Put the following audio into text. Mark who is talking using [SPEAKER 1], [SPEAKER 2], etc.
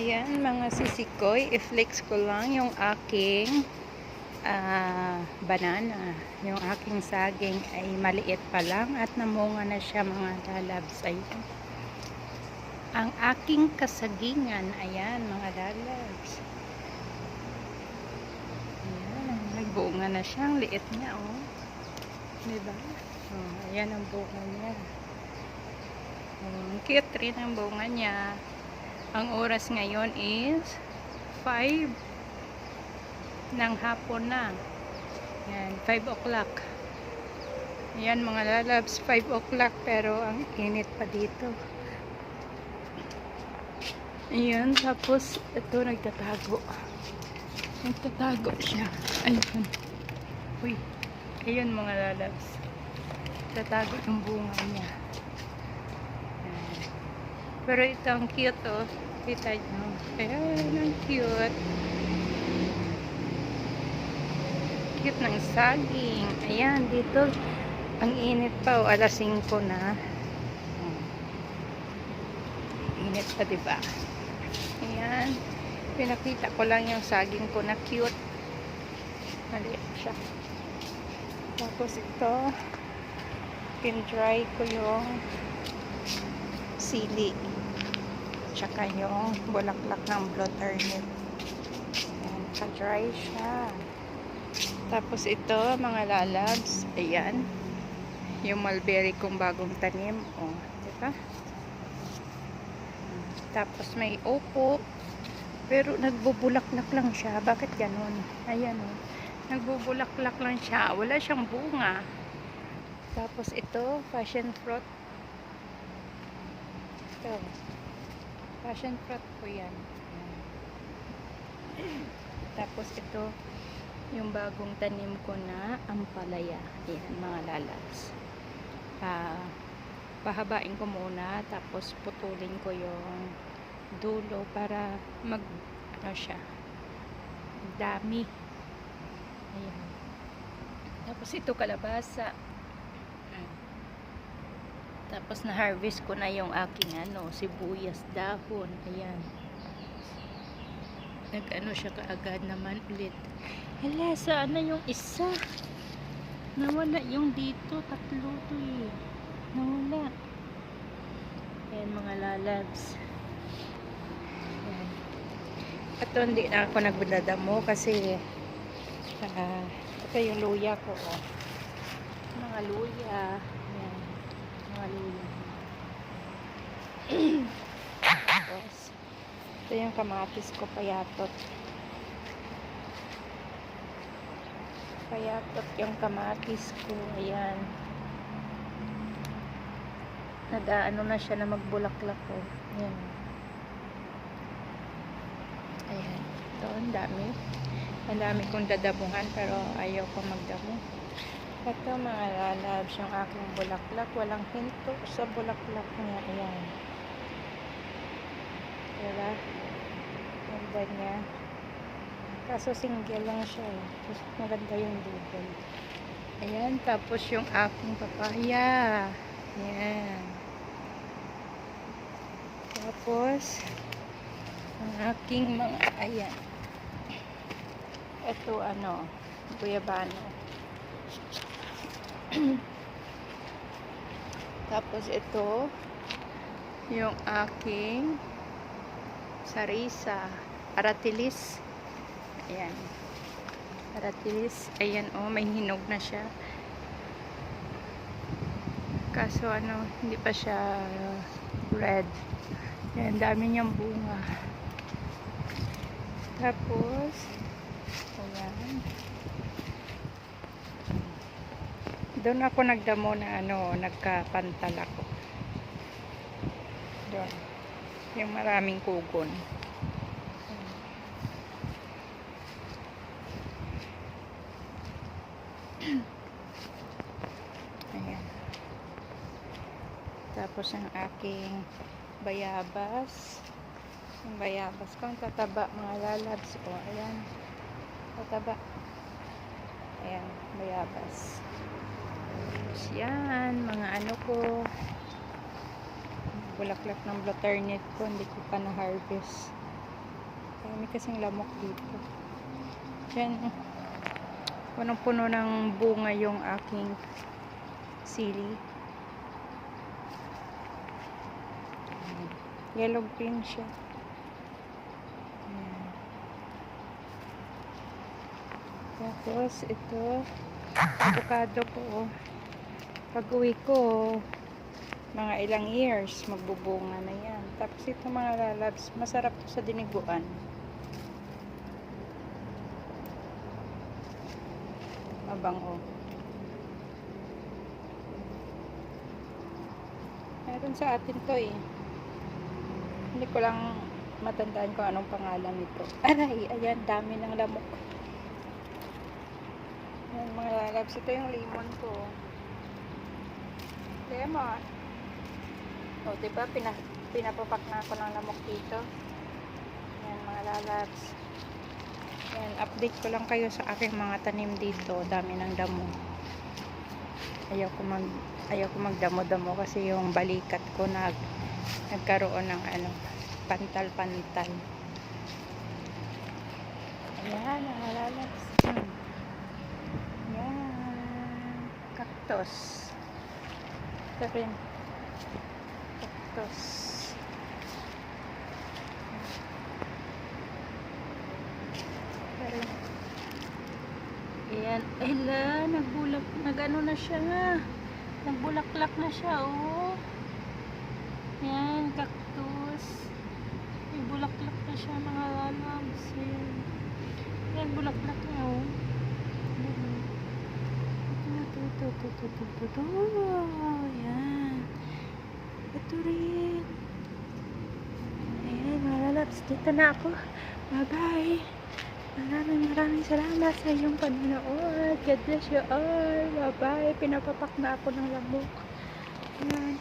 [SPEAKER 1] Ayan mga sisikoy, i-flex ko lang yung aking banana. Yung aking saging ay maliit pa lang at namunga na siya mga lalabs. Ayan. Ang aking kasagingan, ayan mga lalabs. Ayan, nagbunga na siya. Ang liit niya, oh. Diba? Oh, ayan ang bunga niya. Oh, cute rin ang bunga niya. Ang oras ngayon is 5 ng hapon na. Yan, 5 o'clock. Yan mga lalabs, 5 o'clock pero ang init pa dito. Ayan, tapos ito nagtatago. Nagtatago siya. Ayun. Uy, ayun mga lalabs. Nagtatago yung bunga niya. Pero ito ang cute, oh. Kita nyo. Ayan, ang cute. Cute ng saging. Ayan, dito. Ang init pa, oh. Alas 5 na. Init pa, diba? Ayan. Pinakita ko lang yung saging ko na cute. Maliit siya. Tapos ito, pin-dry ko yung sili. Tsaka yung bulaklak ng blue turnip. Ayan, ka-dry siya. Tapos ito, mga lalabs, ayan. Yung mulberry kong bagong tanim. O, diba? Tapos may upo. Pero nagbubulaklak lang siya. Bakit ganun? Ayan o. Nagbubulaklak lang siya. Wala siyang bunga. Tapos ito, passion fruit. Ito. Passion fruit po yan. Tapos ito, yung bagong tanim ko na ampalaya. Ayan, mga lalabs. Pahabain ko muna, tapos putulin ko yung dulo para ano siya, dami. Ayan. Tapos ito kalabasa. Tapos na-harvest ko na yung aking sibuyas dahon. Ayan. Nag-ano siya kaagad naman ulit. Hala, saan na yung isa? Nawala yung dito. Tatlo to eh. Nawala. Ayan mga lalabs. Ayan. Ito hindi na ako nagdadamo kasi ito yung luya ko. Oh. Mga luya. Ayan. Mga luya. Tapos ito yung kamatis ko, payatot. Payatot yung kamatis ko. Ayan. Nag-ano na siya na magbulaklak ko. Ayan. Ayan. Ito, ang dami. Ang dami kong dadamuhan pero ayaw ko magdamo. Ito mga lalabs, yung aking bulaklak. Walang hinto sa bulaklak niya. Ayan. Diba? Ganda niya. Kaso single lang siya. Tapos maganda yung double. Ayan. Tapos yung aking papaya. Ayan. Tapos ang aking mga ayan. Ito guyabano. Tapos ito yung aking sarisa, aratilis. Ayan. Aratilis. Ayan may hinog na siya. Kaso hindi pa siya red. Ayan, dami niyang bunga. Tapos ayan. Doon ako nagdamo na nagkapantal ako. Doon. Yung maraming kugon. Ayan. Tapos ang aking bayabas. Yung bayabas ko, ang tataba mga lalabs ko. Ayan. Tataba. Ayan, bayabas. Tapos yan, mga ko. Bulaklak ng blue turnip ko, hindi ko pa na-harvest. Dami kasing lamok dito. Diyan, punong-puno ng bunga yung aking sili. Yellow green siya. Ayan. Tapos ito, avocado ko. Pag uwi ko, mga ilang years, magbubunga na yan. Tapos ito mga lalabs, masarap to sa diniguan. Mabango. Meron sa atin to eh. Hindi ko lang matandaan kung anong pangalan nito. Aray, ayan, dami ng lamok. Ayan mga lalabs, ito yung lemon ko. Lemon. O, diba, pinapapak na ako ng lamok dito. Ayan mga lalabs. Ayan, update ko lang kayo sa aking mga tanim dito. Dami ng damo. Ayaw ko magdamo-damo kasi yung balikat ko nagkaroon ng pantal-pantal. Ayan, mga lalabs. Ayan. Cactus. Ito rin. Cactus. Ito rin. Ayan. Ela, nagano na siya nga. Nagbulaklak na siya, oh. Ayan, cactus. May bulaklak na siya, mga lalabs. Ayan. Ayan, bulaklak na, oh. Ito. Ayan. Ito rin. Ayan, mga lalabs. Dito na ako. Bye-bye. Maraming salamat sa iyong panonood. God bless you all. Bye-bye. Pinapapak na ako ng lamok. Ayan.